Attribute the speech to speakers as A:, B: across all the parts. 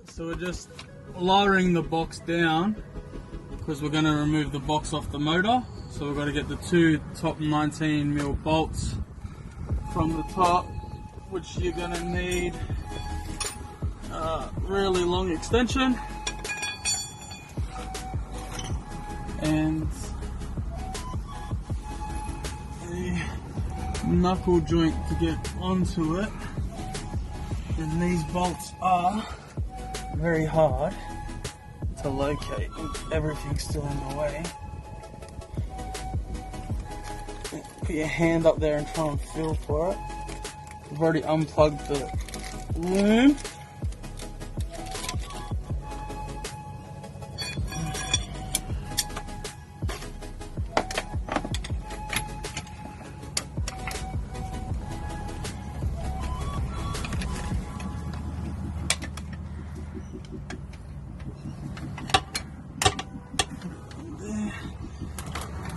A: So we're just lowering the box down because we're going to remove the box off the motor. So we've got to get the two top 19mm bolts from the top, which you're going to need a really long extension and a knuckle joint to get onto it. And these bolts are very hard to locate and everything's still in the way. Put your hand up there and try and feel for it. We've already unplugged the loom.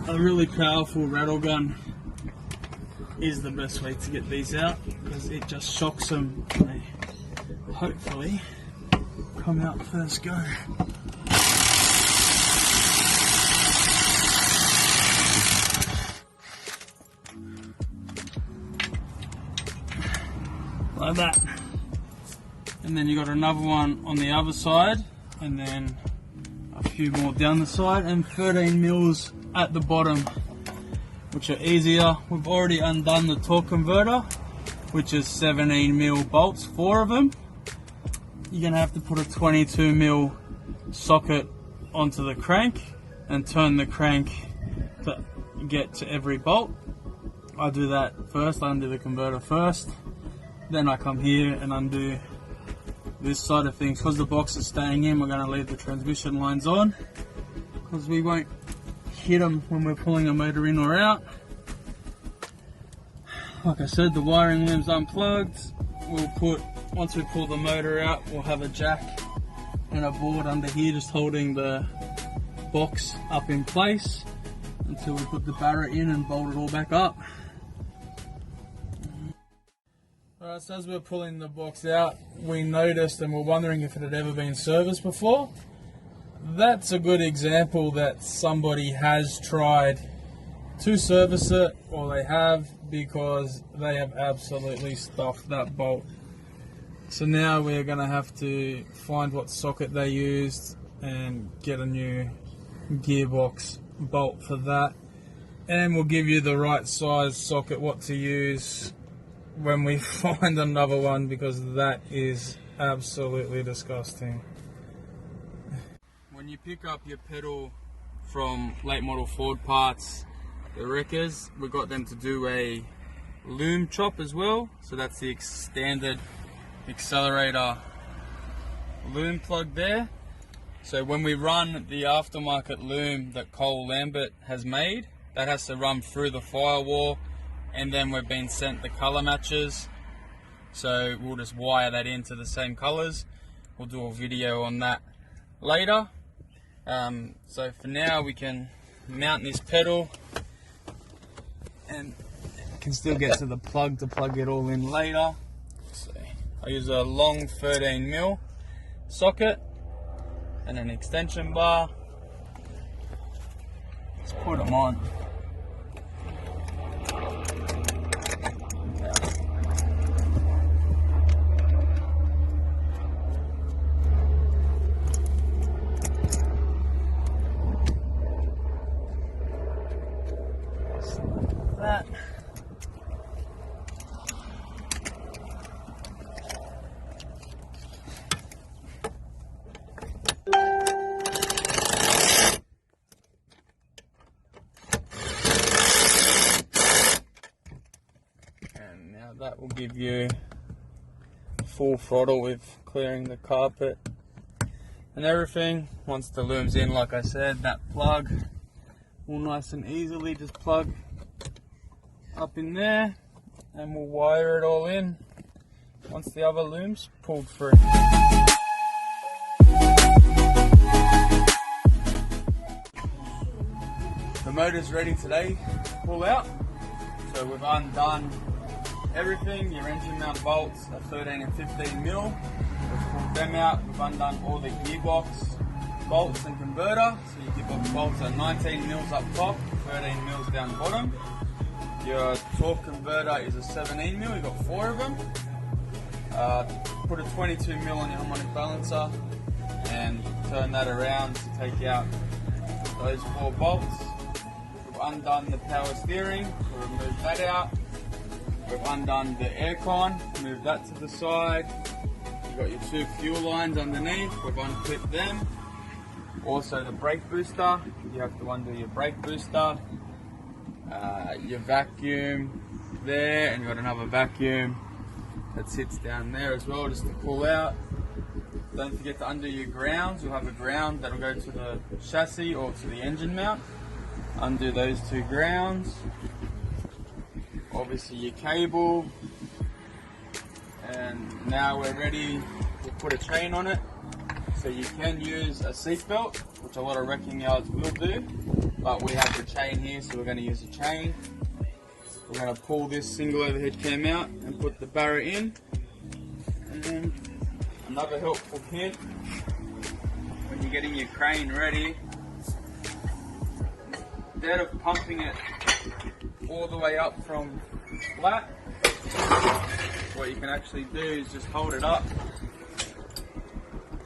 A: A really powerful rattle gun is the best way to get these out because it just shocks them and they hopefully come out first go. Like that. And then you got another one on the other side and then a few more down the side and 13mm at the bottom, which are easier. We've already undone the torque converter, which is 17mm bolts, 4 of them. You're gonna have to put a 22mm socket onto the crank and turn the crank to get to every bolt. I do that first, I undo the converter first, then I come here and undo this side of things. Because the box is staying in, we're gonna leave the transmission lines on because we won't hit them when we're pulling a motor in or out. Like I said, the wiring loom's unplugged. Once we pull the motor out, we'll have a jack and a board under here just holding the box up in place until we put the barra in and bolt it all back up. Alright, so as we're pulling the box out, we noticed and we're wondering if it had ever been serviced before. That's a good example that somebody has tried to service it, or they have, because they have absolutely stuffed that bolt. So now we're going to have to find what socket they used and get a new gearbox bolt for that. And we'll give you the right size socket, what to use when we find another one, because that is absolutely disgusting. When you pick up your pedal from late model Ford parts, the wreckers, we got them to do a loom chop as well. So that's the standard accelerator loom plug there. So when we run the aftermarket loom that Cole Lambert has made, that has to run through the firewall, and then we've been sent the color matches. So we'll just wire that into the same colors. We'll do a video on that later. So for now we can mount this pedal and can still get to the plug to plug it all in later. So I use a long 13mm socket and an extension bar. Let's put them on. That. And now that will give you full throttle with clearing the carpet and everything. Once the loom's in, like I said, that plug will nice and easily just plug up in there, and we'll wire it all in once the other loom's pulled through. The motor's ready today to pull out. So we've undone everything, your engine mount bolts are 13 and 15 mil. We've pulled them out. We've undone all the gearbox bolts and converter. So your gearbox bolts are 19 mils up top, 13 mils down the bottom. Your torque converter is a 17 mil, you've got 4 of them. Put a 22 mil on your harmonic balancer and turn that around to take out those 4 bolts. We've undone the power steering, we've removed that out. We've undone the aircon, moved that to the side. You've got your 2 fuel lines underneath, we've unclipped them. Also the brake booster, you have to undo your brake booster. Your vacuum there, and you've got another vacuum that sits down there as well just to pull out. Don't forget to undo your grounds. You'll have a ground that'll go to the chassis or to the engine mount. Undo those 2 grounds. Obviously your cable. And now we're ready to put a chain on it. So you can use a seat belt, which a lot of wrecking yards will do. But we have the chain here, so we're going to use a chain. We're going to pull this single overhead cam out and put the barra in. And then another helpful hint, when you're getting your crane ready, instead of pumping it all the way up from flat, what you can actually do is just hold it up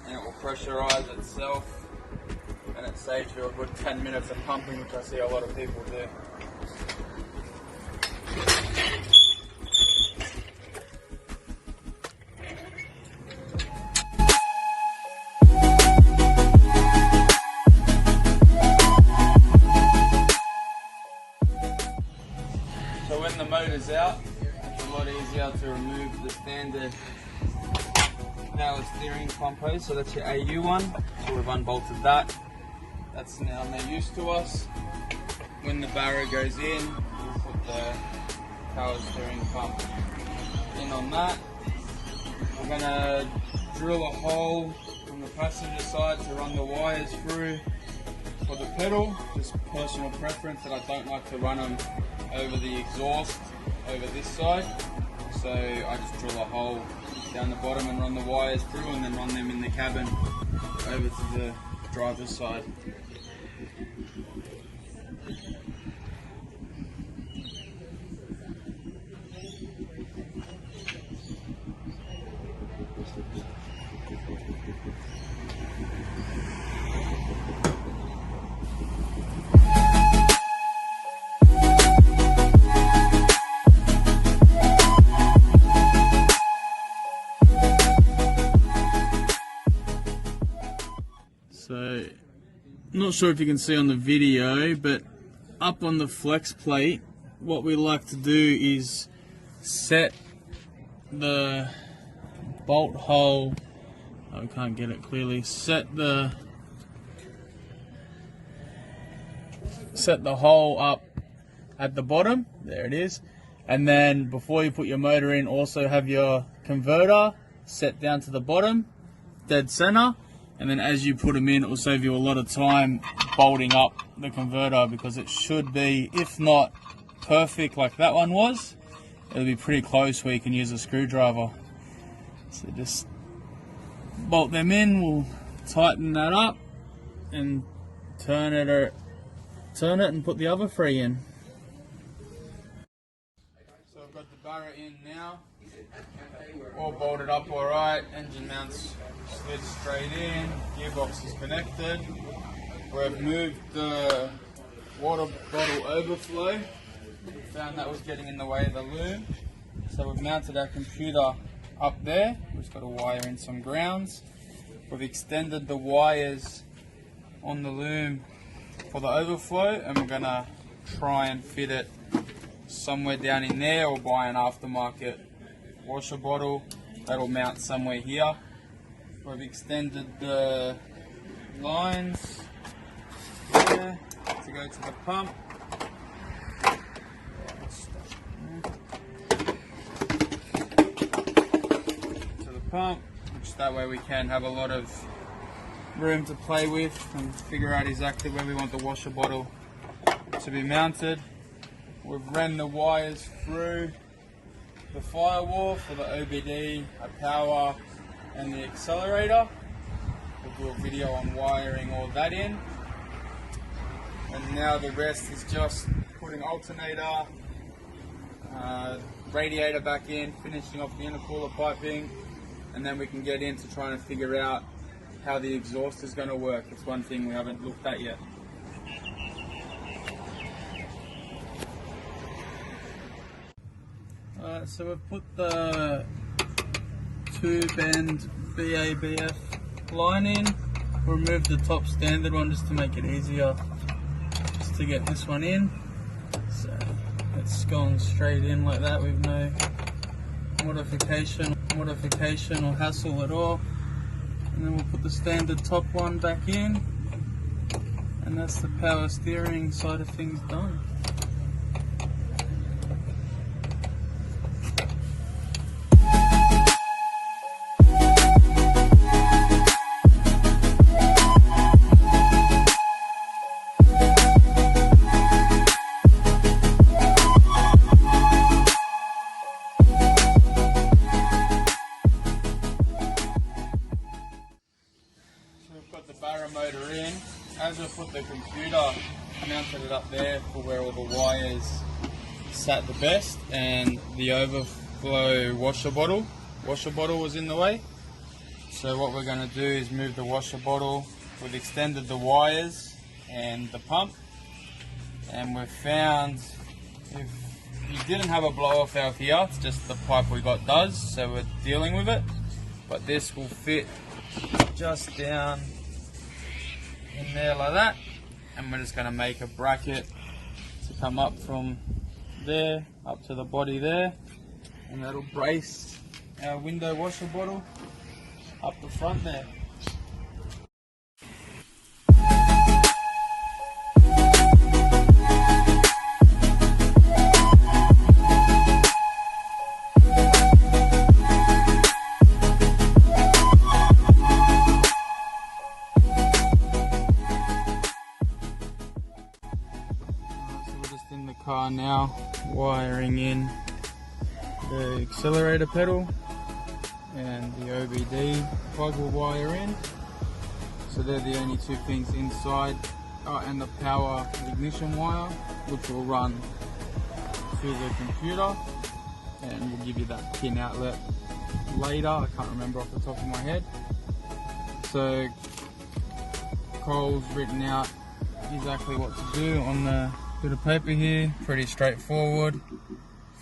A: and it will pressurize itself, and it saves you a good 10 minutes of pumping, which I see a lot of people do. So when the motor's out, it's a lot easier to remove the standard power steering pump hose. So that's your AU one. So we've unbolted that. That's now no use to us. When the barra goes in, we'll put the power steering pump in on that. We're going to drill a hole on the passenger side to run the wires through for the pedal. Just personal preference that I don't like to run them over the exhaust over this side. So I just drill a hole down the bottom and run the wires through, and then run them in the cabin over to the driver's side. So, not sure if you can see on the video, but up on the flex plate, what we like to do is set the bolt hole, I can't get it clearly, set the hole up at the bottom, there it is, and then before you put your motor in, also have your converter set down to the bottom, dead center. And then as you put them in, it will save you a lot of time bolting up the converter, because it should be, if not perfect like that one was, it'll be pretty close where you can use a screwdriver. So just bolt them in, we'll tighten that up and turn it and put the other 3 in. So I've got the barra in now, all bolted up alright, engine mounts slid straight in, gearbox is connected. We've moved the water bottle overflow, we found that was getting in the way of the loom. So we've mounted our computer up there, we've just got to wire in some grounds. We've extended the wires on the loom for the overflow, and we're going to try and fit it somewhere down in there, or buy an aftermarket washer bottle that'll mount somewhere here. We've extended the lines here to go to the pump. pump, which that way we can have a lot of room to play with and figure out exactly where we want the washer bottle to be mounted. We've ran the wires through the firewall for the OBD, a power and the accelerator. We'll do a video on wiring all that in. And now the rest is just putting alternator, radiator back in, finishing off the intercooler piping, and then we can get into trying to figure out how the exhaust is going to work. It's one thing we haven't looked at yet. So we've put the two-bend BABF line in. Remove the top standard one just to make it easier just to get this one in. So it's going straight in like that with no modification or hassle at all. And then we'll put the standard top one back in, and that's the power steering side of things done. Barra motor in. As I put the computer, I mounted it up there for where all the wires sat the best, and the overflow washer bottle was in the way. So what we're going to do is move the washer bottle. We've extended the wires and the pump, and we've found if you didn't have a blow off valve here, it's just the pipe we got does, so we're dealing with it. But this will fit just down in there like that, and we're just going to make a bracket to come up from there up to the body there, and that'll brace our window washer bottle up the front there. In the car now, wiring in the accelerator pedal and the OBD plug will wire in. So they're the only two things inside, and the power ignition wire, which will run through the computer, and we'll give you that pin outlet later. I can't remember off the top of my head. So Cole's written out exactly what to do on the bit of paper here. Pretty straightforward.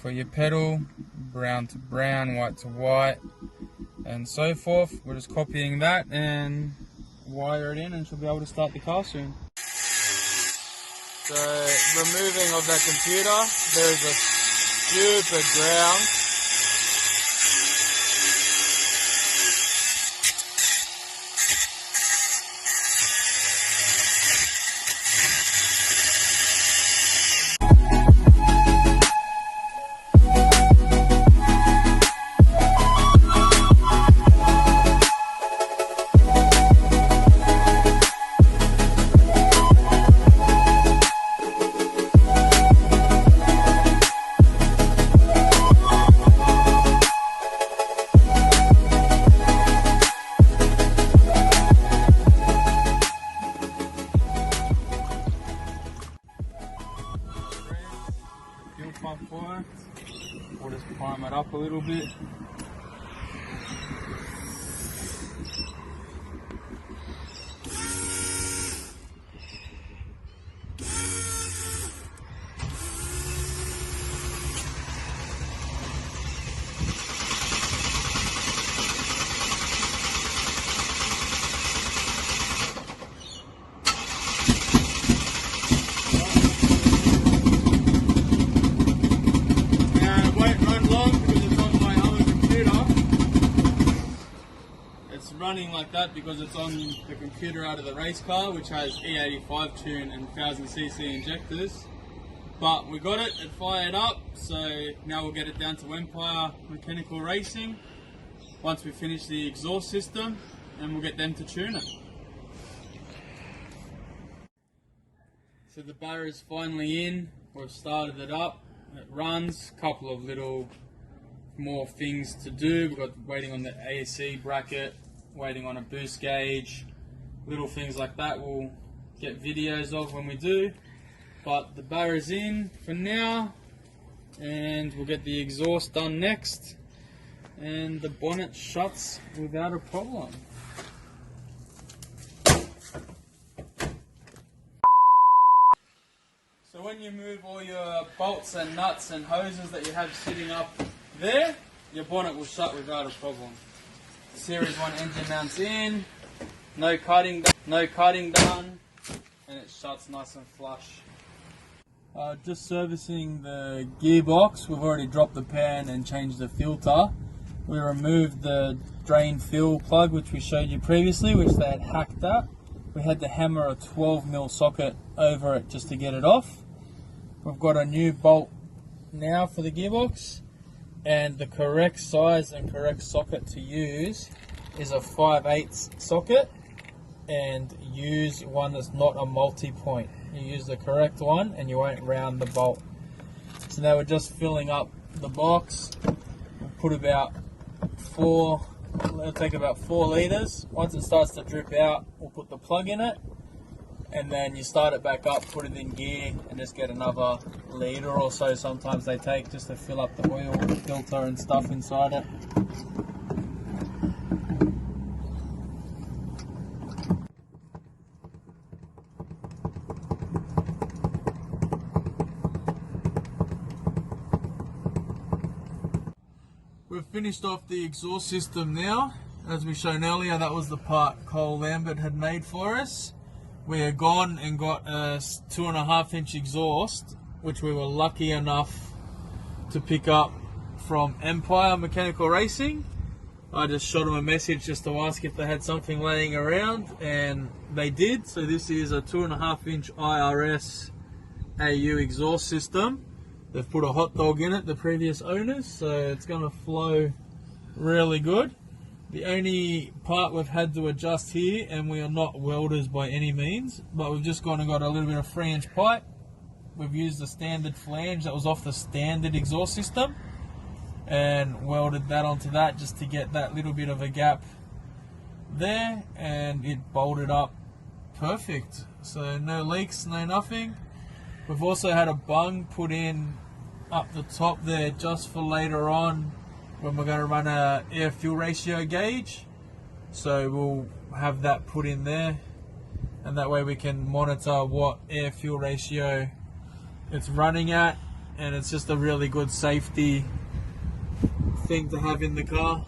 A: For your pedal, brown to brown, white to white, and so forth. We're just copying that and wire it in, and she'll be able to start the car soon. So removing of that computer, there is a stupid ground. We'll just prime it up a little bit. Running like that because it's on the computer out of the race car, which has E85 tune and 1000cc injectors. But we got it fired up, so now we'll get it down to Empire Mechanical Racing once we finish the exhaust system, and we'll get them to tune it. So the barra is finally in, we've started it up, it runs, a couple of little more things to do. We've got waiting on the AC bracket, waiting on a boost gauge, little things like that we'll get videos of when we do. But the barra's in for now, and we'll get the exhaust done next, and the bonnet shuts without a problem. So when you move all your bolts and nuts and hoses that you have sitting up there, your bonnet will shut without a problem. Series 1 engine mounts in, no cutting done, and it shuts nice and flush. Just servicing the gearbox. We've already dropped the pan and changed the filter. We removed the drain fill plug which we showed you previously, which they had hacked at. We had to hammer a 12mm socket over it just to get it off. We've got a new bolt now for the gearbox, and the correct size and correct socket to use is a 5/8 socket, and use one that's not a multi-point. You use the correct one and you won't round the bolt. So now we're just filling up the box. We'll put about it'll take about 4 litres. Once it starts to drip out, we'll put the plug in it, and then you start it back up, put it in gear, and just get another litre or so sometimes they take, just to fill up the oil filter and stuff inside it. We've finished off the exhaust system now. As we shown earlier, that was the part Cole Lambert had made for us. We had gone and got a 2.5-inch exhaust, which we were lucky enough to pick up from Empire Mechanical Racing. I just shot them a message just to ask if they had something laying around, and they did. So this is a 2.5-inch IRS AU exhaust system. They've put a hot dog in it, the previous owners, so it's going to flow really good. The only part we've had to adjust here, and we are not welders by any means, but we've just gone and got a little bit of 3-inch pipe. We've used the standard flange that was off the standard exhaust system and welded that onto that just to get that little bit of a gap there, and it bolted up perfect. So no leaks, no nothing. We've also had a bung put in up the top there just for later on when we're going to run a air fuel ratio gauge. So we'll have that put in there, and that way we can monitor what air fuel ratio it's running at, and it's just a really good safety thing to have in the car.